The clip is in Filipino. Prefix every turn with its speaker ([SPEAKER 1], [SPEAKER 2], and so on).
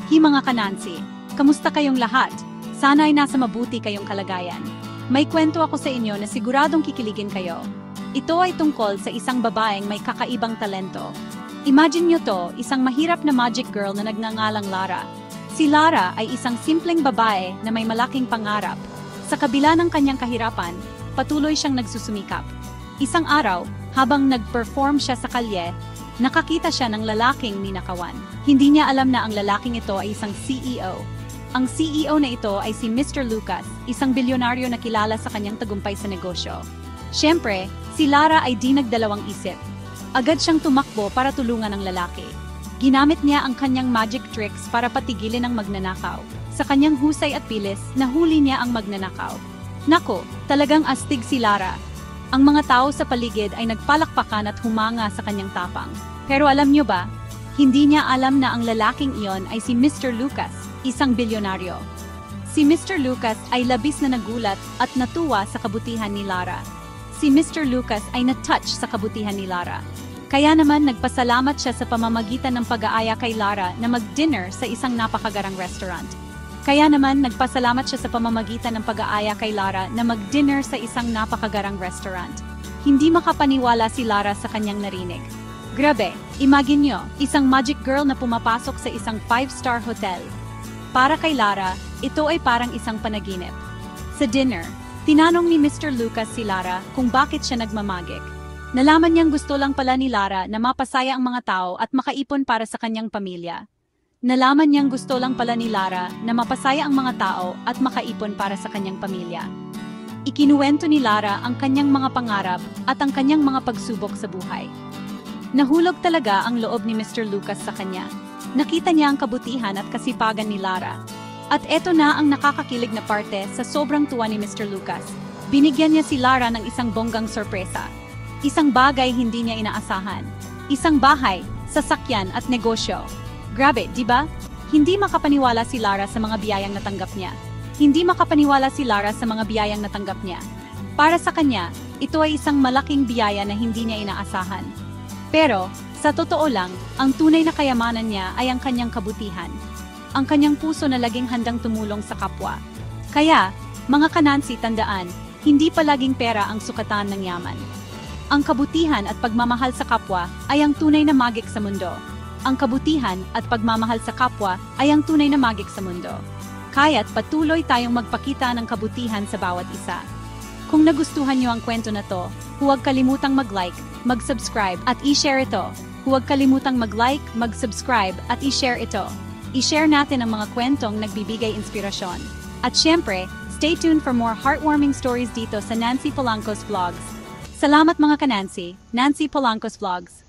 [SPEAKER 1] Mga kanansi, kamusta kayong lahat? Sana ay nasa mabuti kayong kalagayan. May kwento ako sa inyo na siguradong kikiligin kayo. Ito ay tungkol sa isang babaeng may kakaibang talento. Imagine nyo to, isang mahirap na magic girl na nagngangalang Lara. Si Lara ay isang simpleng babae na may malaking pangarap. Sa kabila ng kanyang kahirapan, patuloy siyang nagsusumikap. Isang araw, habang nag-perform siya sa kalye, nakakita siya ng lalaking ninakawan. Hindi niya alam na ang lalaking ito ay isang CEO. Ang CEO na ito ay si Mr. Lucas, isang bilyonaryo na kilala sa kanyang tagumpay sa negosyo. Siyempre, si Lara ay di nagdalawang isip. Agad siyang tumakbo para tulungan ang lalaki. Ginamit niya ang kanyang magic tricks para patigilin ang magnanakaw. Sa kanyang husay at bilis, nahuli niya ang magnanakaw. Nako, talagang astig si Lara. Ang mga tao sa paligid ay nagpalakpakan at humanga sa kanyang tapang. Pero alam niyo ba, hindi niya alam na ang lalaking iyon ay si Mr. Lucas, isang bilyonaryo. Si Mr. Lucas ay labis na nagulat at natuwa sa kabutihan ni Lara. Si Mr. Lucas ay na-touch sa kabutihan ni Lara. Kaya naman nagpasalamat siya sa pamamagitan ng pag-aaya kay Lara na mag-dinner sa isang napakagarang restaurant. Kaya naman nagpasalamat siya sa pamamagitan ng pag-aaya kay Lara na mag-dinner sa isang napakagarang restaurant. Hindi makapaniwala si Lara sa kanyang narinig. Grabe, imagine nyo, isang magic girl na pumapasok sa isang 5-star hotel. Para kay Lara, ito ay parang isang panaginip. Sa dinner, tinanong ni Mr. Lucas si Lara kung bakit siya nagmamagik. Nalaman niyang gusto lang pala ni Lara na mapasaya ang mga tao at makaipon para sa kanyang pamilya. Nalaman niyang gusto lang pala ni Lara na mapasaya ang mga tao at makaipon para sa kanyang pamilya. Ikinuwento ni Lara ang kanyang mga pangarap at ang kanyang mga pagsubok sa buhay. Nahulog talaga ang loob ni Mr. Lucas sa kanya. Nakita niya ang kabutihan at kasipagan ni Lara. At eto na ang nakakakilig na parte sa sobrang tuwa ni Mr. Lucas. Binigyan niya si Lara ng isang bonggang sorpresa. Isang bagay hindi niya inaasahan. Isang bahay, sasakyan at negosyo. Grabe, di ba? Hindi makapaniwala si Lara sa mga biyayang natanggap niya. Hindi makapaniwala si Lara sa mga biyayang natanggap niya. Para sa kanya, ito ay isang malaking biyaya na hindi niya inaasahan. Pero, sa totoo lang, ang tunay na kayamanan niya ay ang kanyang kabutihan. Ang kanyang puso na laging handang tumulong sa kapwa. Kaya, mga kanansi, tandaan, hindi palaging pera ang sukatan ng yaman. Ang kabutihan at pagmamahal sa kapwa ay ang tunay na magic sa mundo. Ang kabutihan at pagmamahal sa kapwa ay ang tunay na magic sa mundo. Kaya't patuloy tayong magpakita ng kabutihan sa bawat isa. Kung nagustuhan niyo ang kwento na to, huwag kalimutang mag-like, mag-subscribe at i-share ito. Huwag kalimutang mag-like, mag-subscribe at i-share ito. I-share natin ang mga kwentong nagbibigay inspirasyon. At syempre, stay tuned for more heartwarming stories dito sa Nancy Polanco's Vlogs. Salamat mga kanansi, Nancy Polanco's Vlogs.